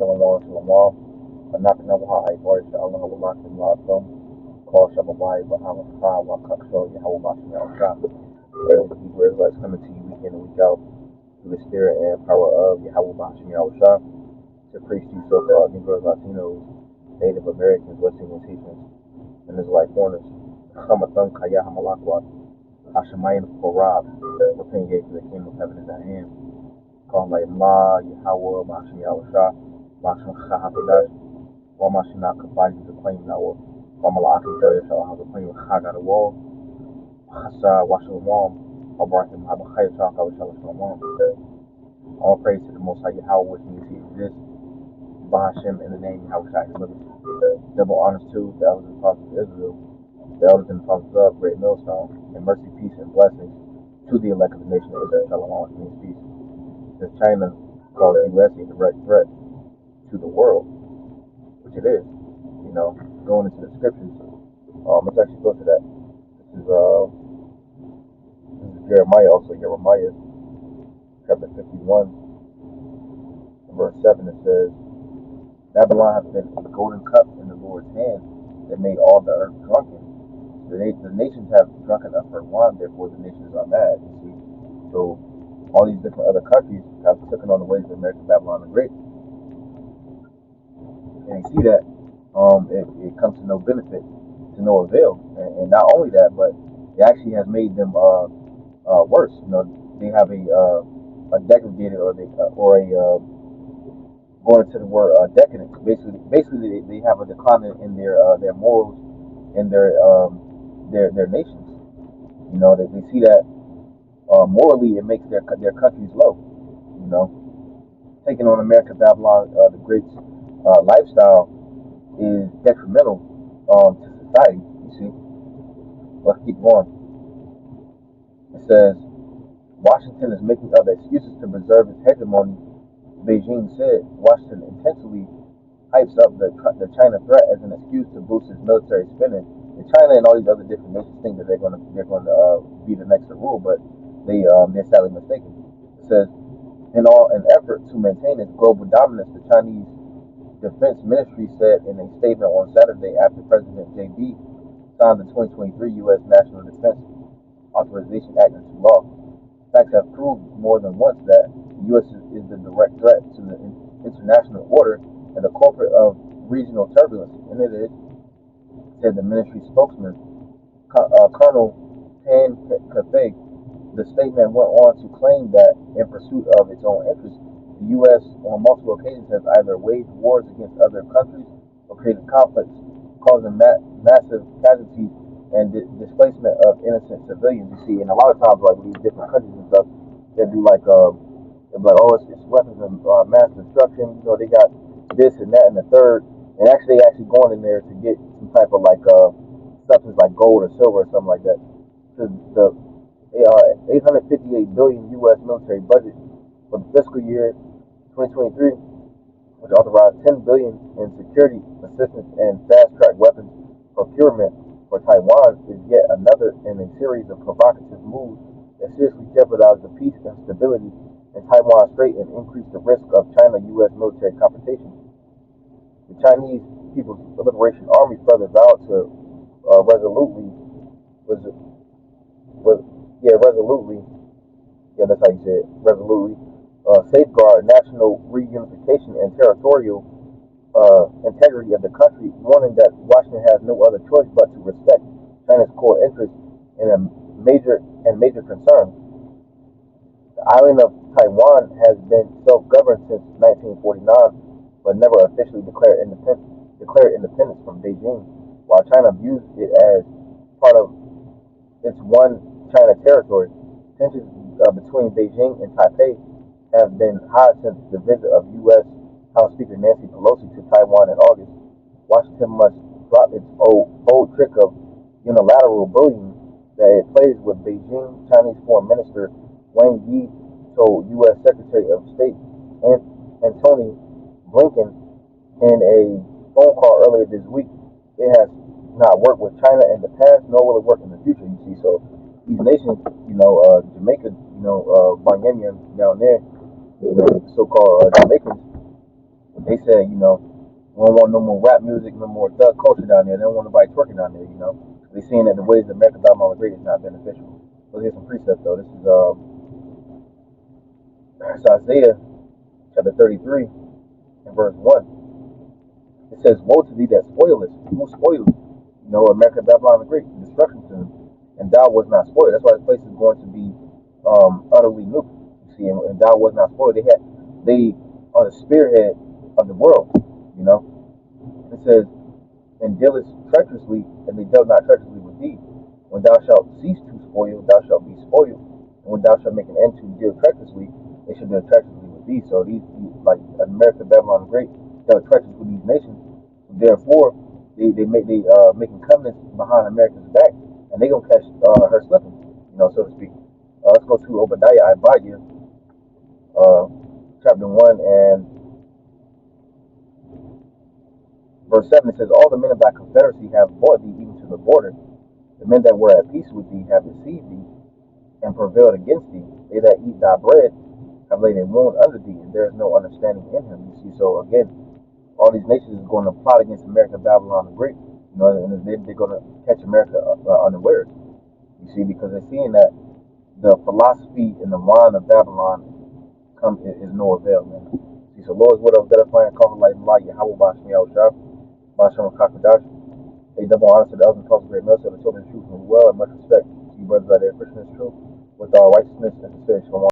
Shalom, Shalom, Anakanawa, Ibar, Allah, Walakin, Latham, Call Shababai, Bahama, Wakakso, Yahweh, Mashi, Al-Shah. Hebrew Israelites coming to you week in and week out through the spirit and power of Yahweh, Mashi, Al-Shah to preach to so-called Negroes, Latinos, Native Americans, West Indian teachers, and Israelite foreigners. Hamathon, Kaya, Hamalakwa, Hashemayim, Korab, repent ye for the kingdom of heaven is at hand. Call like Ma, Yahweh, Mashi, Al-Shah, Mashi, Hahapidash, Wamashina, Kabadi, the claim now. Wamalaki, Shah, the claim of Haga, the wall, Hasa, Washalom, Abraham, Habachai, Shaka, Shalom. All praise to the Most High Yahweh, which means He exists. Bahashem, in the name of Yahweh Shai, delivers. Double honors to the elders and prophets of Israel, the elders and prophets of Great Millstone, and mercy, peace, and blessings to the elect of the nation of Israel, Shalom, which means peace. Since China calls the U.S. a direct threat to the world, which it is, going into the scriptures, let's actually go to that. This is Jeremiah, also Jeremiah, chapter 51, verse 7. It says, Babylon has been a golden cup in the Lord's hand that made all the earth drunken. The nations have drunken up her wine, therefore the nations are mad. You see, so all these different other countries have taken on the ways of American Babylon the Great, and you see that it comes to no benefit, to no avail, and not only that, but it actually has made them worse. They have a degraded going to the word decadent. Basically, they have a decline in their morals and their nations. They see that morally it makes their countries low. Taking on America Babylon the Great's lifestyle is detrimental to society. You see, let's keep going. It says Washington is making other excuses to preserve its hegemony. Beijing said Washington intentionally hypes up the China threat as an excuse to boost its military spending. And China and all these other different nations think that they're going to be the next to rule, but they're sadly mistaken. It says, in an effort to maintain its global dominance, the Chinese Defense Ministry said in a statement on Saturday after President J.D. signed the 2023 U.S. National Defense Authorization Act into law. Facts have proved more than once that the U.S. is the direct threat to the international order and the culprit of regional turbulence, and it is, said the ministry spokesman, Colonel Tan Cathay. The statement went on to claim that in pursuit of its own interests, the U.S. on multiple occasions has either waged wars against other countries or created conflicts, causing massive casualties and displacement of innocent civilians. You see, and a lot of times, like these different countries and stuff, they'll be like, oh, it's weapons of mass destruction. They got this and that and the third, and they actually going in there to get some type of like substance like gold or silver or something like that. The 858 billion U.S. military budget for the fiscal year 2023, which authorized 10 billion in security assistance and fast-track weapons procurement for Taiwan, is yet another in a series of provocative moves that seriously jeopardize the peace and stability in Taiwan Strait and increase the risk of China-U.S. military confrontation. The Chinese People's Liberation Army further vowed to resolutely, that's how you say it, resolutely safeguard national reunification and territorial integrity of the country, warning that Washington has no other choice but to respect China's core interests in a major concern. The island of Taiwan has been self-governed since 1949, but never officially declared independence from Beijing, while China views it as part of its one China territory. Tensions between Beijing and Taipei have been high since the visit of U.S. House Speaker Nancy Pelosi to Taiwan in August. Washington must drop its old trick of unilateral bullying that it plays with Beijing. Chinese Foreign Minister Wang Yi told U.S. Secretary of State Antony Blinken in a phone call earlier this week. It has not worked with China in the past, nor will it work in the future. You see, so these nations, Jamaica, Banyanian down there, so-called Jamaicans, They said, we don't want no more rap music, no more thug culture down there. They don't want nobody twerking down there. They saying that the ways that America Babylon the Great is not beneficial. So here's some precepts though. This is it's Isaiah chapter 33 and verse 1. It says, woe to thee that spoilest. Who spoiled? America Babylon the Great, destruction to them. And thou was not spoiled. That's why this place is going to be utterly nuked. You see, and thou was not spoiled. They are the spearhead of the world. You know, it says, and dealest treacherously, and they dealt not treacherously with thee. When thou shalt cease to spoil, thou shalt be spoiled. And when thou shalt make an end to deal treacherously, they shall deal treacherously with thee. So these like America, Babylon the Great, dealt treacherous with these nations. Therefore, they making covenants behind America's back, and they gonna catch her slipping, so to speak. Let's go to Obadiah Ibadiah, chapter 1 and verse 7. It says, all the men of thy confederacy have brought thee even to the border. The men that were at peace with thee have deceived thee and prevailed against thee. They that eat thy bread have laid a wound under thee, and there is no understanding in him. You see, so again, all these nations is going to plot against America, Babylon the Great, and they're going to catch America unawares. You see, because they're seeing that the philosophy and the wine of Babylon is no avail, man. See, so Lord's word of better plan, cover like Maya, how about me out, Shab, Basham Kakadash. They double honor to the elders, cause great mercy, the children of truth and well, and much respect to you brothers out there, Christian is true, with all righteousness and sincerity.